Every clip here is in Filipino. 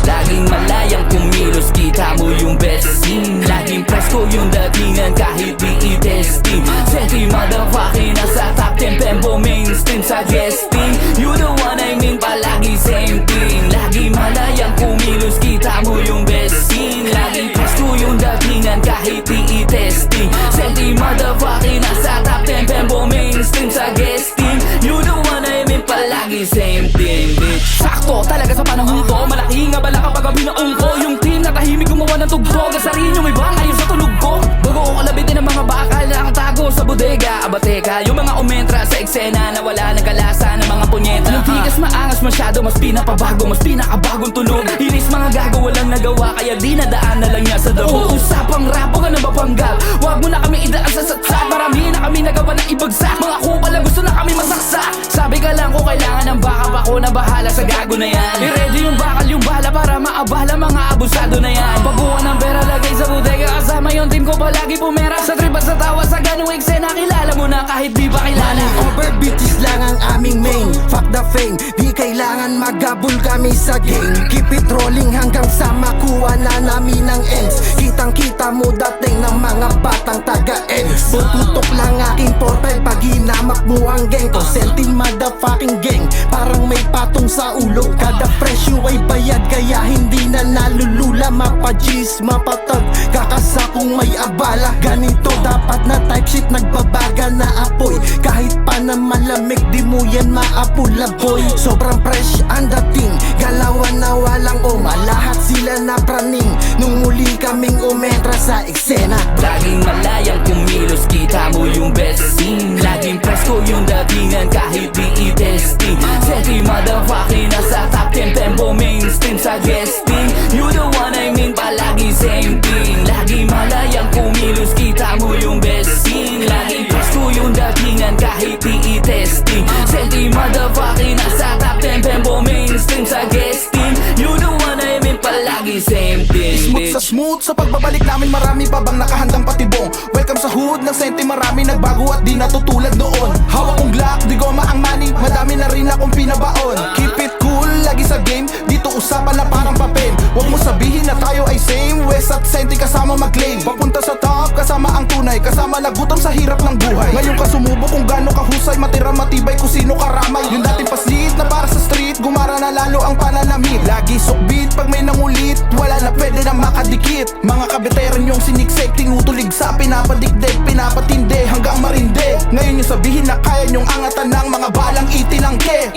Laging malayang kumilos, kita mo yung best scene. Laging presko yung datingan kahit di i-testing. Senti motherfucking nasa top 10 Pembo mainstream suggesting. You the one I mean, palagi same thing. Laging malayang kumilos, kita mo yung best scene. Laging presko yung datingan kahit di i-testing. Senti motherfucking nasa top 10 Pembo mainstream suggesting. You the one I mean, palagi same thing, bitch. Sakto talaga sa panahon to, malaki nga bala kapag ang binaong ko. Yung team na tahimik gumawa ng tugtog, asarin yung iba ngayon sa tunog ko. Bago ko kalabitin ng mga bakal na tago sa bodega. Abateka, yung mga umentra sa eksena na wala ng kalasa ng mga punyeta. Yung tigas maangas masyado, mas pinapabago, mas pinakabagong tunog. Inis mga gago, walang nagawa, kaya di nadaan na lang niya sa dago. Usapang rapo ka na mapanggap, wag mo na kami idaan sa satsak. Marami na kami nagawa na ibagsak, mga kupala gusto na kami masaksak. Sabi ka lang kung kailangan ng backup, ako na bahala sa gago na yan. I-ready yung bakal, yung bala para maabala mga abusado na yan. Pabuhan ng pera, lagay sa bodega, kasama yung team ko palagi pumera. Sa trip at sa tawa, sa ganong eksena, kilala mo na kahit di pa kilala. Money over bitches lang ang aming main. Fuck the fame, di kailangan magabol kami sa game. Keep it rolling hanggang sa makuha na namin ang ends. Kitang kita mo dating ng mga batang taga-ends. Tututok lang aking portal pag hinamak mo ang gang ko. Senti motherfucking gang, parang may patong sa ulo. Kada presyo ay bayad kaya hindi na nalulula. Mapa-G's, mapatag, kakasa kung may abala. Ganito dapat na type shit, nagbabaga na apoy. Kahit pa na malamig di mo yan maapula boy. Sobrang fresh ang dating, galawan na walang oma. Lahat sila na praning nung muli kaming umentra sa eksena. Laging malayang kumilos, kita mo yung best scene. Laging presko yung datingan kahit di i-testing. Senti motherfucking nasa top 10 Pembo mainstream suggesting. You the one I mean, palagi same thing. Laging malayang kumilos, kita mo yung best scene. Laging presko yung datingan kahit di i-testing. Senti motherfucking nasa top 10 Pembo mainstream suggesting. You the one I mean, palagi same thing, Smooth sa smooth, sa pagbabalik namin marami pa bang nakahandang patibong. Welcome sa hood ng senti, marami nagbago at di natutulad noon. Hawak kong Glock, di goma ang money, madami na rin akong pinabaon. Keep it cool, lagi sa game, dito usapan na parang papel. Huwag mo sabihin na tayo ay same, West at senti kasama mag-claim. Papunta sa top, kasama ang tunay, kasama nagutom sa hirap ng buhay. Ngayon ka sumubo kung gaano kahusay, matira matibay kung sino karamay. Yung dating paslit na para sa street, gumara na lalo ang pananamit. Lagi sukbit pag may nangulit, wala na pwede na makadikit. Mga kabeteran yung siniksek, tinutulig sa pinapadikdik, pinapatindi hanggang marinde. Ngayon yung sabihin na kaya nyong angatan ng mga balang itinangke.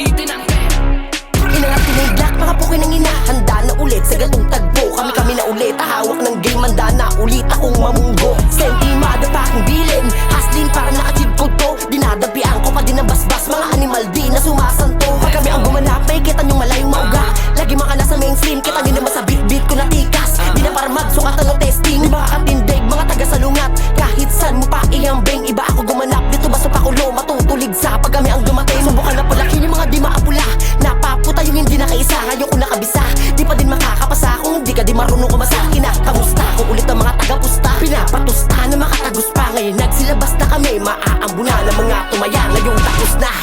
Inangat tinigak, mga pukin ng ina. Handa na ulit sa gatong tagpo. Kami na ulit, hawak ng game. Handa na ulit akong mamunggo. Senti motherfucking bilin, hustling para na-achieve ko to. Dinadapian ko pa din ang basbas, mga animal di na sumasanto. Pag kami ang gumanap, may kita nyong malayong mauga. Lagi mga nasa mainstream, kita nyo naman sa beat ko na tikas. Di na para magsukatan ng testing, mga katindig, mga taga-salungat. Kahit san mo pa ihambing, iba ako gumanap. Dito ba sa pakulo, matutulig sa pag kami ang dumating. Subukan na palakin yung mga di maapula. Napaputa yung hindi nakaisa, ngayon ko nakabisa. Di pa din makakapasa kung di ka di marunong kumasa. Kinakamusta ko ulit ang mga taga-pusta. Pinapatusta na makatagos pa. Ngayon nagsilabas na kami, maaambuna ng mga tumaya. Ngayong tapos na.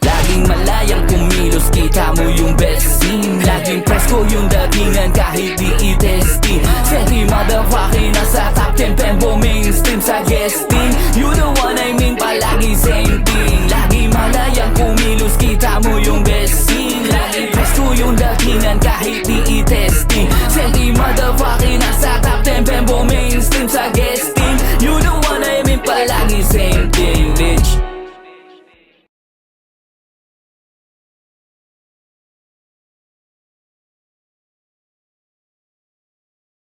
Laging malayang kumilos, kita mo yung best scene. Laging presko yung datingan kahit di i-testing. Senti motherfucking nasa top 10 Pembo mainstream suggesting. You the one I mean, palagi same thing. Laging malayang kumilos, kita mo yung best scene. Laging presko yung datingan kahit di i-testing. Senti motherfucking nasa top 10 Pembo mainstream suggesting.